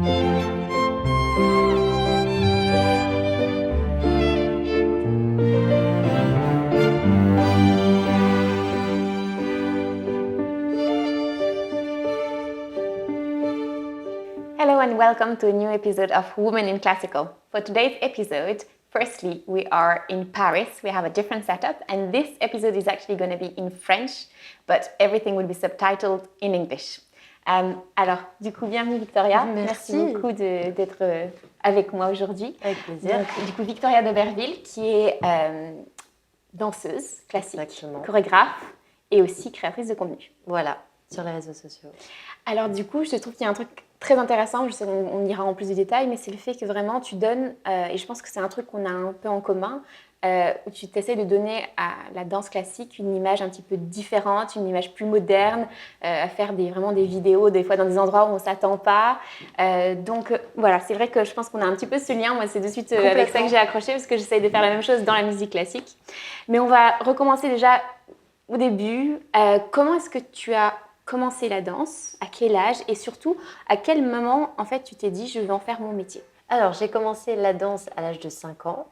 Hello and welcome to a new episode of Women in Classical. For today's episode, firstly, we are in Paris. We have a different setup, and this episode is actually going to be in French, but everything will be subtitled in English. Alors, du coup, bienvenue Victoria. Merci beaucoup d'être avec moi aujourd'hui. Avec plaisir. Donc, du coup, Victoria Deberville, qui est danseuse classique, Exactement. chorégraphe et aussi créatrice de contenu. Voilà, sur les réseaux sociaux. Alors du coup, je trouve qu'il y a un truc très intéressant, je sais qu'on ira en plus de détails, mais c'est le fait que vraiment tu donnes, et je pense que c'est un truc qu'on a un peu en commun, où tu t'essaies de donner à la danse classique une image un petit peu différente, une image plus moderne, à faire vraiment des vidéos, des fois dans des endroits où on ne s'attend pas. Donc voilà, c'est vrai que je pense qu'on a un petit peu ce lien, moi c'est de suite avec ça que j'ai accroché, parce que j'essaye de faire la même chose dans la musique classique. Mais on va recommencer déjà au début. Comment est-ce que tu as commencé la danse, à quel âge et surtout à quel moment en fait tu t'es dit je vais en faire mon métier? Alors j'ai commencé la danse à l'âge de 5 ans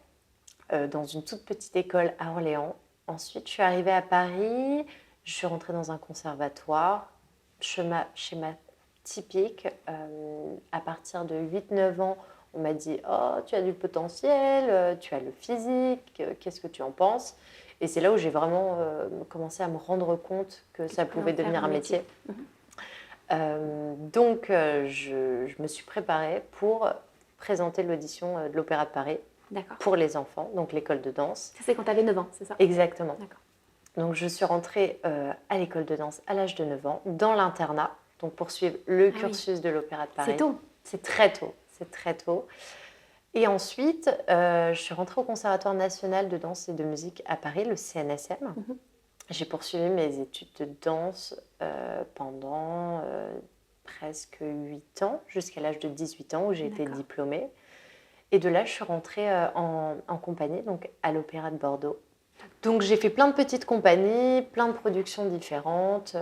dans une toute petite école à Orléans. Ensuite je suis arrivée à Paris, je suis rentrée dans un conservatoire, schéma typique. À partir de 8-9 ans, on m'a dit « Oh, tu as du potentiel, tu as le physique, qu'est-ce que tu en penses ?» Et c'est là où j'ai vraiment commencé à me rendre compte que ça pouvait devenir un métier. Donc, je me suis préparée pour présenter l'audition de l'Opéra de Paris pour les enfants, donc l'école de danse. Ça, c'est quand tu avais 9 ans, c'est ça? Exactement. D'accord. Donc, je suis rentrée à l'école de danse à l'âge de 9 ans, dans l'internat, donc pour suivre le cursus de l'Opéra de Paris. C'est tôt. C'est très tôt, c'est très tôt. Et ensuite, je suis rentrée au Conservatoire national de danse et de musique à Paris, le CNSM. J'ai poursuivi mes études de danse pendant presque 8 ans, jusqu'à l'âge de 18 ans où j'ai été diplômée. Et de là, je suis rentrée en compagnie, donc à l'Opéra de Bordeaux. Donc j'ai fait plein de petites compagnies, plein de productions différentes.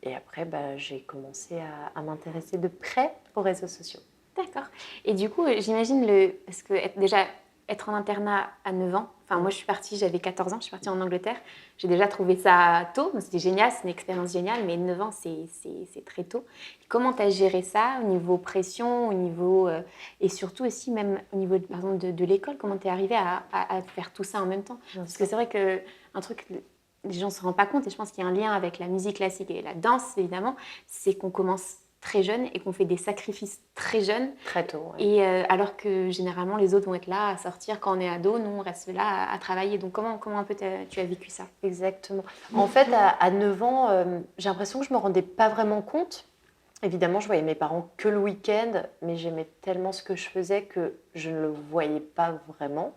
Et après, j'ai commencé à m'intéresser de près aux réseaux sociaux. D'accord. Et du coup, j'imagine, parce que déjà, être en internat à 9 ans, enfin moi je suis partie, j'avais 14 ans, je suis partie en Angleterre, j'ai déjà trouvé ça tôt, c'était génial, c'est une expérience géniale, mais 9 ans c'est très tôt. Comment tu as géré ça au niveau pression, au niveau, et surtout aussi même au niveau par exemple de l'école, comment tu es arrivée à faire tout ça en même temps? Parce que c'est vrai qu'un truc, les gens ne se rendent pas compte, et je pense qu'il y a un lien avec la musique classique et la danse évidemment, c'est qu'on commence très jeune et qu'on fait des sacrifices très jeunes. Très tôt, ouais. Et alors que généralement les autres vont être là à sortir quand on est ado, nous on reste là à travailler. Donc comment un peu tu as vécu ça? Exactement. En fait, à 9 ans, j'ai l'impression que je ne me rendais pas vraiment compte. Évidemment, je voyais mes parents que le week-end, mais j'aimais tellement ce que je faisais que je ne le voyais pas vraiment.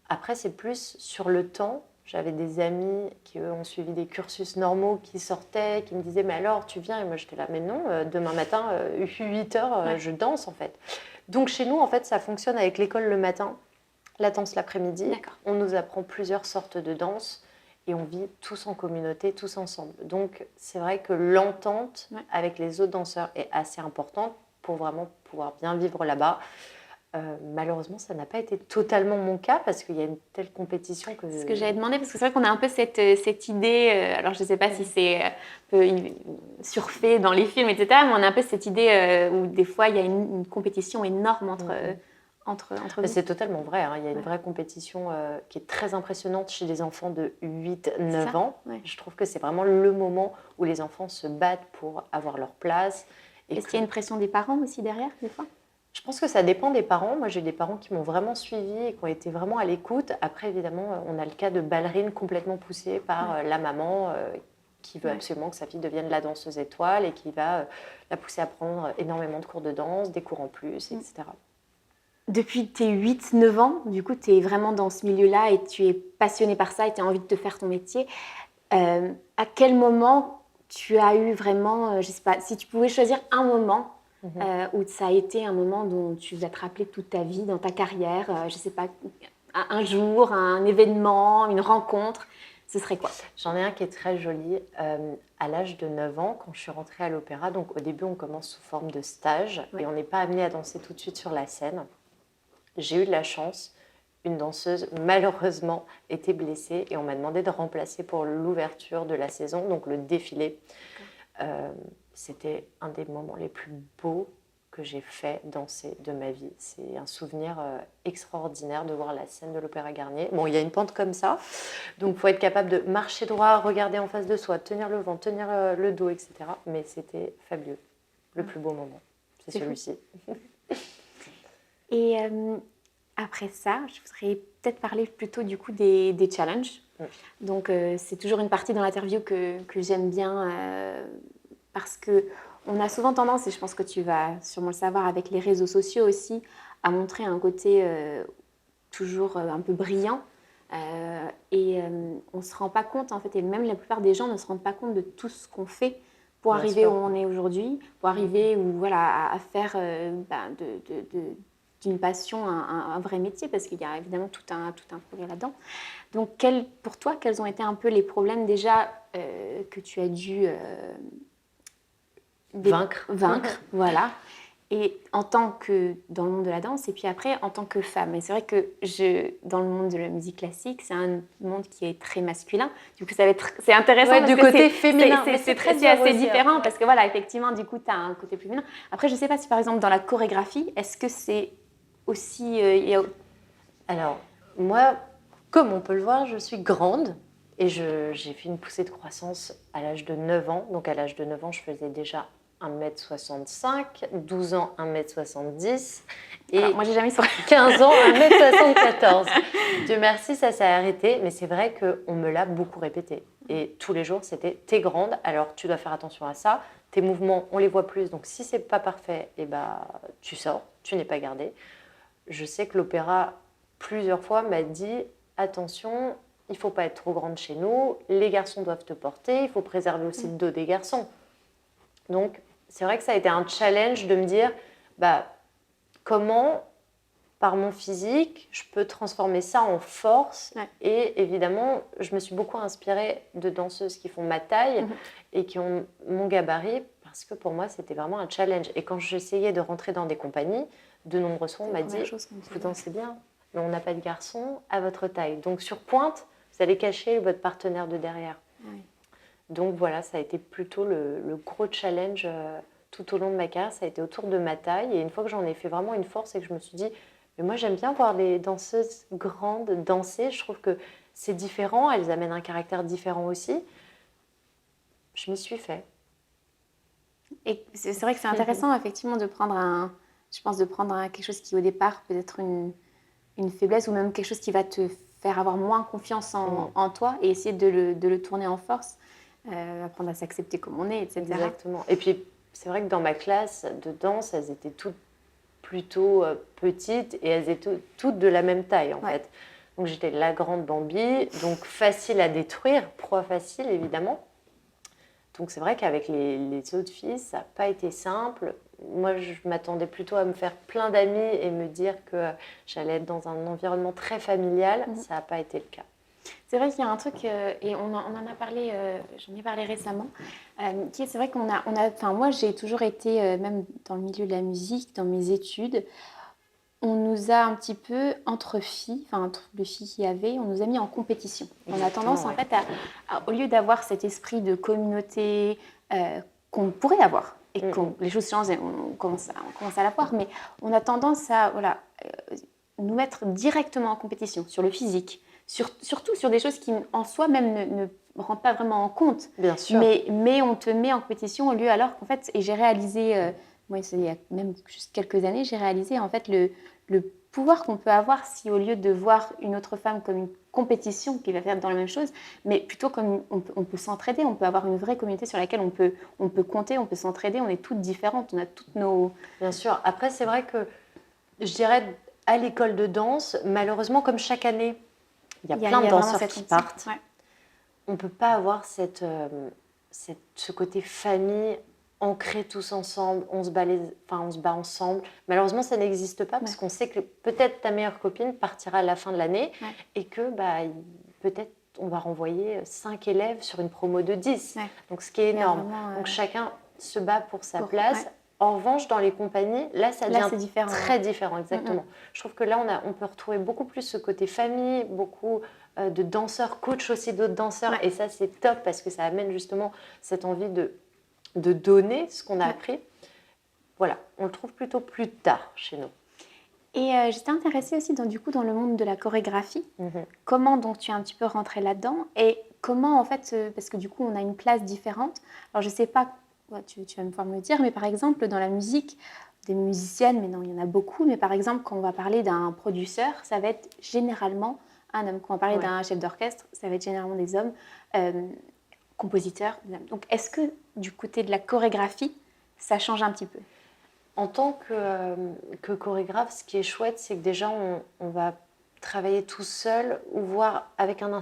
Après, c'est plus sur le temps. J'avais des amis qui, eux, ont suivi des cursus normaux, qui sortaient, qui me disaient « Mais alors, tu viens ?» Et moi, j'étais là « Mais non, demain matin, 8 heures, je danse, en fait. » Donc, chez nous, en fait, ça fonctionne avec l'école le matin, la danse l'après-midi. On nous apprend plusieurs sortes de danse et on vit tous en communauté, tous ensemble. Donc, c'est vrai que l'entente avec les autres danseurs est assez importante pour vraiment pouvoir bien vivre là-bas. Malheureusement, ça n'a pas été totalement mon cas parce qu'il y a une telle compétition que... C'est ce que j'avais demandé, parce que c'est vrai qu'on a un peu cette idée, alors je ne sais pas si c'est un peu surfait dans les films, etc., mais on a un peu cette idée où des fois il y a une compétition énorme entre nous. C'est totalement vrai, hein. Il y a une vraie compétition qui est très impressionnante chez les enfants de 8-9 ans. Je trouve que c'est vraiment le moment où les enfants se battent pour avoir leur place. Est-ce qu'il y a une pression des parents aussi derrière, des fois ? Je pense que ça dépend des parents. Moi, j'ai des parents qui m'ont vraiment suivie et qui ont été vraiment à l'écoute. Après, évidemment, on a le cas de ballerines complètement poussées par la maman qui veut absolument que sa fille devienne la danseuse étoile et qui va la pousser à prendre énormément de cours de danse, des cours en plus, etc. Depuis tes 8-9 ans, du coup, tu es vraiment dans ce milieu-là et tu es passionnée par ça et tu as envie de te faire ton métier. À quel moment tu as eu vraiment, je ne sais pas, si tu pouvais choisir un moment où ça a été un moment dont tu vas te rappeler toute ta vie, dans ta carrière, je ne sais pas, un jour, un événement, une rencontre, ce serait quoi? J'en ai un qui est très joli. À l'âge de 9 ans, quand je suis rentrée à l'opéra, donc au début, on commence sous forme de stage Ouais. et on n'est pas amené à danser tout de suite sur la scène. J'ai eu de la chance. Une danseuse, malheureusement, était blessée et on m'a demandé de remplacer pour l'ouverture de la saison, donc le défilé. C'était un des moments les plus beaux que j'ai fait danser de ma vie. C'est un souvenir extraordinaire de voir la scène de l'Opéra Garnier. Bon, il y a une pente comme ça, donc il faut être capable de marcher droit, regarder en face de soi, tenir le vent, tenir le dos, etc. Mais c'était fabuleux. Le plus beau moment, c'est celui-ci. Et après ça, je voudrais peut-être parler plutôt du coup des challenges. Donc c'est toujours une partie dans l'interview que j'aime bien parce que on a souvent tendance, et je pense que tu vas sûrement le savoir avec les réseaux sociaux aussi, à montrer un côté toujours un peu brillant. On ne se rend pas compte en fait, et même la plupart des gens ne se rendent pas compte de tout ce qu'on fait pour Bien arriver sûr. où on est aujourd'hui, pour arriver où, voilà, à faire d'une passion un vrai métier, parce qu'il y a évidemment tout un projet là-dedans. Donc, pour toi, quels ont été un peu les problèmes déjà que tu as dû Vaincre. Voilà. Et en tant que dans le monde de la danse, et puis après en tant que femme. Et c'est vrai que dans le monde de la musique classique, c'est un monde qui est très masculin. Du coup, c'est intéressant. Ouais, parce du que côté féminin. C'est assez différent parce que voilà, effectivement, du coup, tu as un côté féminin. Après, je ne sais pas si par exemple dans la chorégraphie, est-ce que c'est aussi. Alors, moi, comme on peut le voir, je suis grande et j'ai fait une poussée de croissance à l'âge de 9 ans. Donc, à l'âge de 9 ans, je faisais déjà 1m65, 12 ans 1m70 et Alors, moi, j'ai jamais sur 15 ans 1m74. Dieu merci, ça s'est arrêté, mais c'est vrai qu'on me l'a beaucoup répété. Et tous les jours, c'était « t'es grande, alors tu dois faire attention à ça, tes mouvements, on les voit plus, donc si c'est pas parfait, eh ben, tu sors, tu n'es pas gardée ». Je sais que l'opéra, plusieurs fois, m'a dit « attention, il ne faut pas être trop grande chez nous, les garçons doivent te porter, il faut préserver aussi le dos des garçons ». Donc, c'est vrai que ça a été un challenge de me dire comment, par mon physique, je peux transformer ça en force. Ouais. Et évidemment, je me suis beaucoup inspirée de danseuses qui font ma taille et qui ont mon gabarit, parce que pour moi, c'était vraiment un challenge. Et quand j'essayais de rentrer dans des compagnies, de nombreuses fois, on m'a dit « vous dansez bien, mais on n'a pas de garçon à votre taille. Donc, sur pointe, vous allez cacher votre partenaire de derrière. Oui. » Donc voilà, ça a été plutôt le gros challenge tout au long de ma carrière, ça a été autour de ma taille. Et une fois que j'en ai fait vraiment une force et que je me suis dit, mais moi j'aime bien voir les danseuses grandes danser, je trouve que c'est différent, elles amènent un caractère différent aussi. Je m'y suis fait. Et c'est vrai que c'est intéressant effectivement de prendre quelque chose qui au départ peut être une faiblesse ou même quelque chose qui va te faire avoir moins confiance en toi et essayer de le tourner en force. Apprendre à s'accepter comme on est, etc. Exactement. Et puis, c'est vrai que dans ma classe de danse, elles étaient toutes plutôt petites et elles étaient toutes de la même taille, en fait. Donc, j'étais la grande Bambi, donc facile à détruire, proie facile, évidemment. Donc, c'est vrai qu'avec les autres filles, ça n'a pas été simple. Moi, je m'attendais plutôt à me faire plein d'amis et me dire que j'allais être dans un environnement très familial. Ça n'a pas été le cas. C'est vrai qu'il y a un truc, et on en a parlé, j'en ai parlé récemment, c'est vrai moi j'ai toujours été, même dans le milieu de la musique, dans mes études, on nous a un petit peu, entre les filles qu'il y avait, on nous a mis en compétition. On a tendance en fait au lieu d'avoir cet esprit de communauté qu'on pourrait avoir, et que les choses changent et on commence à l'avoir, mais on a tendance à nous mettre directement en compétition sur le physique. Surtout sur des choses qui, en soi, même ne rendent pas vraiment en compte. Bien sûr. Mais on te met en compétition au lieu, alors qu'en fait, et j'ai réalisé, moi, il y a même juste quelques années, j'ai réalisé en fait le pouvoir qu'on peut avoir si, au lieu de voir une autre femme comme une compétition qui va faire dans la même chose, mais plutôt comme on peut s'entraider, on peut avoir une vraie communauté sur laquelle on peut compter, on peut s'entraider, on est toutes différentes, on a toutes nos... Bien sûr. Après, c'est vrai que, je dirais, à l'école de danse, malheureusement, comme chaque année, il y a plein de danseurs qui partent. Ouais. On ne peut pas avoir ce côté famille ancré tous ensemble, on se bat ensemble. Malheureusement, ça n'existe pas parce qu'on sait que peut-être ta meilleure copine partira à la fin de l'année et que peut-être on va renvoyer 5 élèves sur une promo de 10. Ouais. Donc, ce qui est Il y a énorme. vraiment, Donc, chacun se bat pour sa pour- place. ouais. En revanche, dans les compagnies, là, ça Là, devient c'est différent. très différent, exactement. Mm, Je trouve que là, on peut retrouver beaucoup plus ce côté famille, beaucoup de danseurs, coach aussi d'autres danseurs. Ouais. Et ça, c'est top parce que ça amène justement cette envie de donner ce qu'on a Ouais. appris. Voilà, on le trouve plutôt plus tard chez nous. Et j'étais intéressée aussi du coup, dans le monde de la chorégraphie. Mhm. Comment donc tu es un petit peu rentrée là-dedans et comment en fait, parce que du coup on a une place différente. Alors je sais pas, ouais, tu vas me pouvoir me dire, mais par exemple dans la musique, des musiciennes, mais non il y en a beaucoup, mais par exemple quand on va parler d'un producteur, ça va être généralement un homme. Quand on va parler Ouais. d'un chef d'orchestre, ça va être généralement des hommes. Compositeurs. Donc est-ce que du côté de la chorégraphie, ça change un petit peu? En tant que chorégraphe, ce qui est chouette, c'est que déjà, on va travailler tout seul ou voir avec un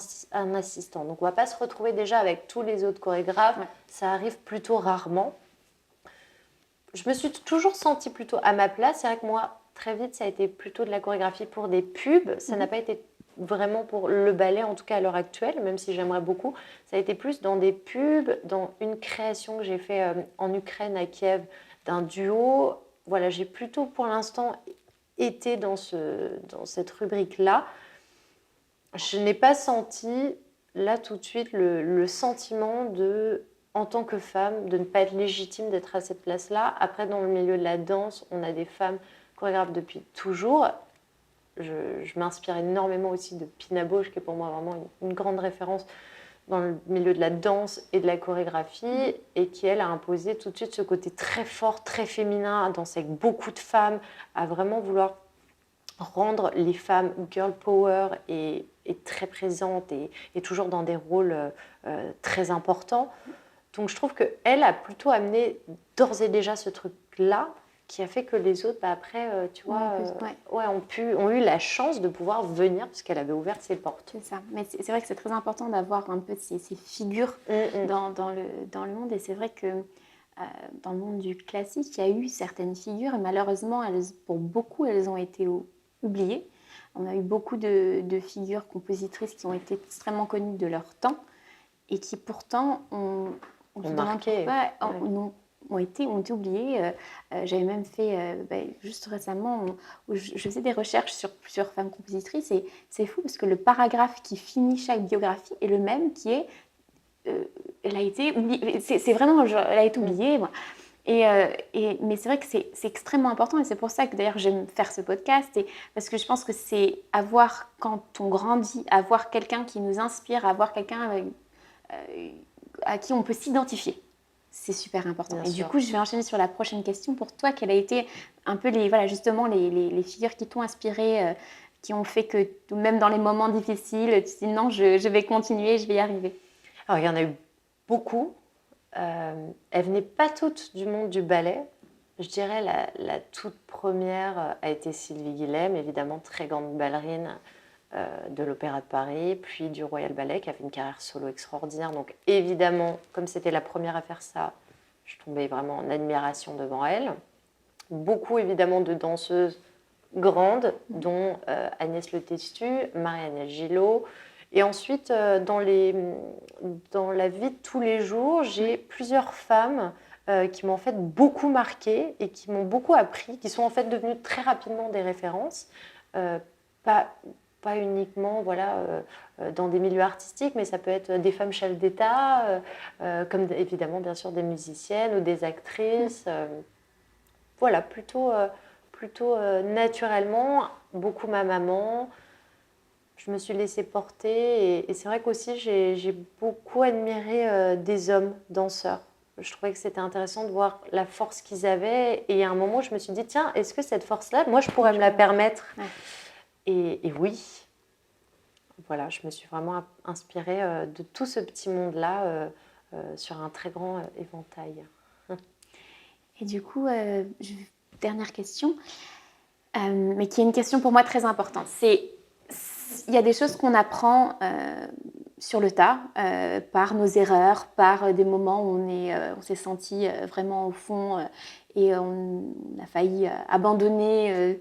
assistant. Donc, on ne va pas se retrouver déjà avec tous les autres chorégraphes. Ouais. Ça arrive plutôt rarement. Je me suis toujours sentie plutôt à ma place. C'est vrai que moi, très vite, ça a été plutôt de la chorégraphie pour des pubs. Ça n'a pas été vraiment pour le ballet, en tout cas à l'heure actuelle, même si j'aimerais beaucoup. Ça a été plus dans des pubs, dans une création que j'ai fait en Ukraine, à Kiev, d'un duo. Voilà, j'ai plutôt pour l'instant été dans cette rubrique-là. Je n'ai pas senti, là tout de suite, le sentiment de, en tant que femme, de ne pas être légitime d'être à cette place-là. Après, dans le milieu de la danse, on a des femmes chorégraphes depuis toujours. Je m'inspire énormément aussi de Pina Bausch, qui est pour moi vraiment une grande référence dans le milieu de la danse et de la chorégraphie, et qui, elle, a imposé tout de suite ce côté très fort, très féminin, à danser avec beaucoup de femmes, à vraiment vouloir rendre les femmes girl power et très présentes et toujours dans des rôles très importants. Donc je trouve qu'elle a plutôt amené d'ores et déjà ce truc-là, qui a fait que les autres, après, tu vois, ont eu la chance de pouvoir venir, parce qu'elle avait ouvert ses portes. C'est ça. Mais c'est vrai que c'est très important d'avoir un peu ces figures dans le monde. Et c'est vrai que dans le monde du classique, il y a eu certaines figures et malheureusement, pour beaucoup, elles ont été oubliées. On a eu beaucoup de figures compositrices qui ont été extrêmement connues de leur temps et qui pourtant on se demande pourquoi ont été oubliées. J'avais même fait, juste récemment, où je faisais des recherches sur plusieurs femmes compositrices et c'est fou parce que le paragraphe qui finit chaque biographie est le même qui est elle a été oubliée. C'est vraiment, genre, elle a été oubliée. Voilà. Mais c'est vrai que c'est extrêmement important et c'est pour ça que d'ailleurs j'aime faire ce podcast parce que je pense que c'est avoir, quand on grandit, avoir quelqu'un qui nous inspire, avoir quelqu'un à qui on peut s'identifier. C'est super important. Bien et sûr. Du coup, je vais enchaîner sur la prochaine question. Pour toi, quelles a été un peu justement les figures qui t'ont inspiré, qui ont fait que même dans les moments difficiles, tu te dis non, je vais continuer, je vais y arriver? Alors, il y en a eu beaucoup. Elles ne venaient pas toutes du monde du ballet. Je dirais la toute première a été Sylvie Guillem, évidemment très grande ballerine de l'Opéra de Paris, puis du Royal Ballet, qui a fait une carrière solo extraordinaire. Donc évidemment, comme c'était la première à faire ça, je tombais vraiment en admiration devant elle. Beaucoup évidemment de danseuses grandes, dont Agnès Le Testu, Marie-Agnès Gillot. Et ensuite, dans la vie de tous les jours, j'ai plusieurs femmes qui m'ont en fait beaucoup marquée et qui m'ont beaucoup appris, qui sont en fait devenues très rapidement des références. Pas uniquement dans des milieux artistiques, mais ça peut être des femmes chefs d'État, comme évidemment bien sûr des musiciennes ou des actrices. Voilà, plutôt naturellement, beaucoup ma maman. Je me suis laissée porter et c'est vrai qu'aussi j'ai beaucoup admiré des hommes danseurs. Je trouvais que c'était intéressant de voir la force qu'ils avaient et il y a un moment je me suis dit tiens, est-ce que cette force-là, moi je pourrais me la permettre? Ouais. Et oui, voilà, je me suis vraiment inspirée de tout ce petit monde-là sur un très grand éventail. Et du coup, dernière question, mais qui est une question pour moi très importante. Il y a des choses qu'on apprend sur le tas, par nos erreurs, par des moments où on s'est senti vraiment au fond et on a failli abandonner.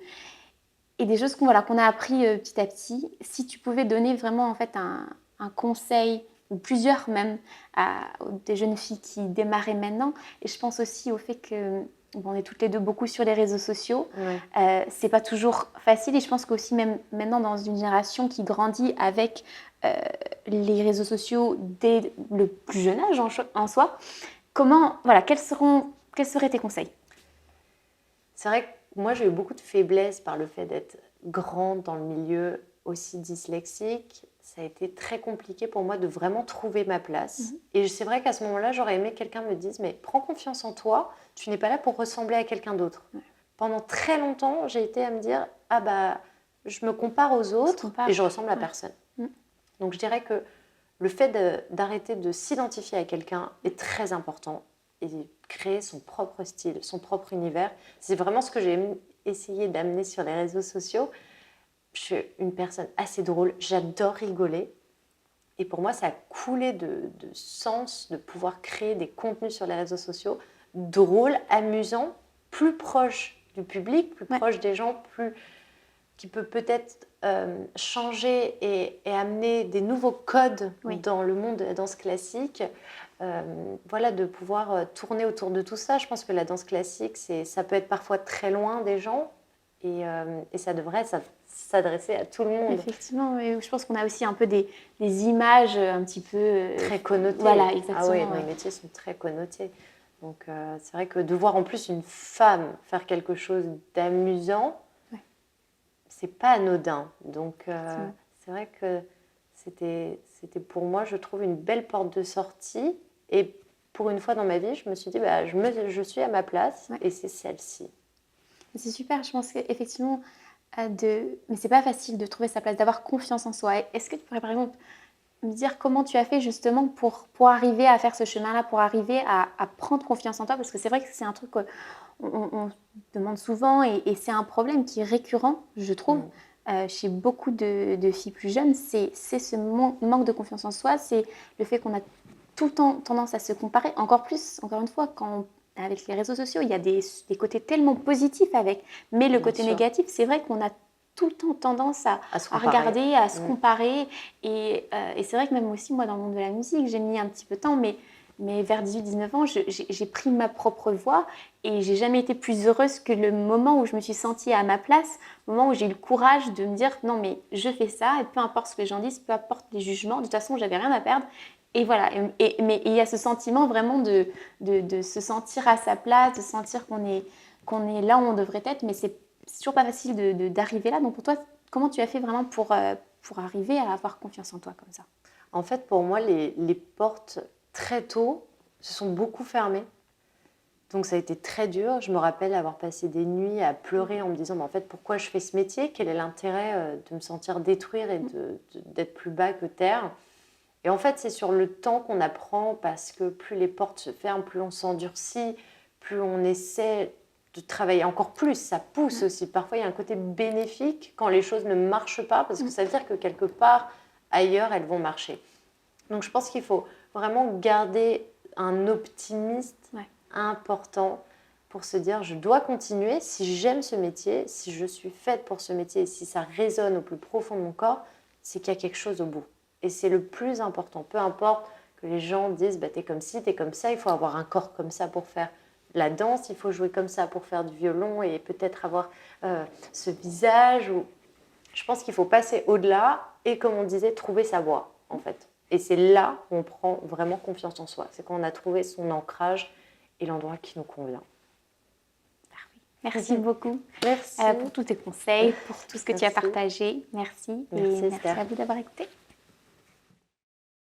Et des choses qu'on a appris petit à petit. Si tu pouvais donner vraiment en fait un conseil, ou plusieurs même, à des jeunes filles qui démarraient maintenant. Et je pense aussi au fait que bon, on est toutes les deux beaucoup sur les réseaux sociaux. C'est pas toujours facile. Et je pense qu'aussi même maintenant dans une génération qui grandit avec les réseaux sociaux dès le plus jeune âge en soi, quels seraient tes conseils? C'est vrai que moi, j'ai eu beaucoup de faiblesse par le fait d'être grande dans le milieu, aussi dyslexique. Ça a été très compliqué pour moi de vraiment trouver ma place. Et c'est vrai qu'à ce moment-là, j'aurais aimé que quelqu'un me dise, mais prends confiance en toi, tu n'es pas là pour ressembler à quelqu'un d'autre. Pendant très longtemps, j'ai été à me dire, ah bah, je me compare aux autres et je ressemble à personne. Donc je dirais que le fait d'arrêter de s'identifier à quelqu'un est très important et créer son propre style, son propre univers. C'est vraiment ce que j'ai essayé d'amener sur les réseaux sociaux. Je suis une personne assez drôle, j'adore rigoler. Et pour moi, ça a coulé de sens de pouvoir créer des contenus sur les réseaux sociaux drôles, amusants, plus proches du public, plus proches des gens, qui peut peut-être changer et amener des nouveaux codes dans le monde de la danse classique. Voilà, de pouvoir tourner autour de tout ça. Je pense que la danse classique, ça peut être parfois très loin des gens et ça devrait s'adresser à tout le monde. Effectivement, je pense qu'on a aussi un peu des images un petit peu... très connotées. Voilà, exactement. Ah oui, nos métiers sont très connotés. Donc c'est vrai que de voir en plus une femme faire quelque chose d'amusant, c'est pas anodin. Donc c'est vrai que c'était pour moi, je trouve, une belle porte de sortie. Et pour une fois dans ma vie, je me suis dit, bah, je suis à ma place et c'est celle-ci. C'est super, je pense qu'effectivement, mais c'est pas facile de trouver sa place, d'avoir confiance en soi. Est-ce que tu pourrais par exemple me dire comment tu as fait justement pour arriver à faire ce chemin-là, pour arriver à prendre confiance en toi? Parce que c'est vrai que c'est un truc on demande souvent et c'est un problème qui est récurrent, je trouve, chez beaucoup de filles plus jeunes. C'est ce manque de confiance en soi, c'est le fait qu'on a tout le temps tendance à se comparer. Encore plus, encore une fois, avec les réseaux sociaux, il y a des côtés tellement positifs avec, mais le côté négatif, c'est vrai qu'on a tout le temps tendance à regarder, à se comparer. Et c'est vrai que même aussi, moi, dans le monde de la musique, j'ai mis un petit peu de temps, mais vers 18-19 ans, j'ai pris ma propre voie et j'ai jamais été plus heureuse que le moment où je me suis sentie à ma place, le moment où j'ai eu le courage de me dire non mais je fais ça et peu importe ce que les gens disent, peu importe les jugements, de toute façon j'avais rien à perdre. Et voilà, mais il y a ce sentiment vraiment de se sentir à sa place, de sentir qu'on est là où on devrait être, mais c'est toujours pas facile d'arriver là. Donc pour toi, comment tu as fait vraiment pour arriver à avoir confiance en toi comme ça? En fait, pour moi, les portes très tôt se sont beaucoup fermées. Donc ça a été très dur. Je me rappelle avoir passé des nuits à pleurer en me disant mais en fait, pourquoi je fais ce métier? Quel est l'intérêt de me sentir détruire et d'être plus bas que terre? Et en fait, c'est sur le temps qu'on apprend parce que plus les portes se ferment, plus on s'endurcit, plus on essaie de travailler encore plus. Ça pousse aussi. Parfois, il y a un côté bénéfique quand les choses ne marchent pas parce que ça veut dire que quelque part ailleurs, elles vont marcher. Donc je pense qu'il faut vraiment garder un optimisme important pour se dire je dois continuer si j'aime ce métier, si je suis faite pour ce métier et si ça résonne au plus profond de mon corps, c'est qu'il y a quelque chose au bout. Et c'est le plus important. Peu importe que les gens disent bah, t'es comme ci, t'es comme ça, il faut avoir un corps comme ça pour faire la danse, il faut jouer comme ça pour faire du violon et peut-être avoir ce visage. Je pense qu'il faut passer au-delà et, comme on disait, trouver sa voie, en fait. Et c'est là où on prend vraiment confiance en soi. C'est quand on a trouvé son ancrage et l'endroit qui nous convient. Merci beaucoup. Merci. Pour tous tes conseils, pour tout ce que tu as partagé. Merci. Merci et merci à vous d'avoir écouté.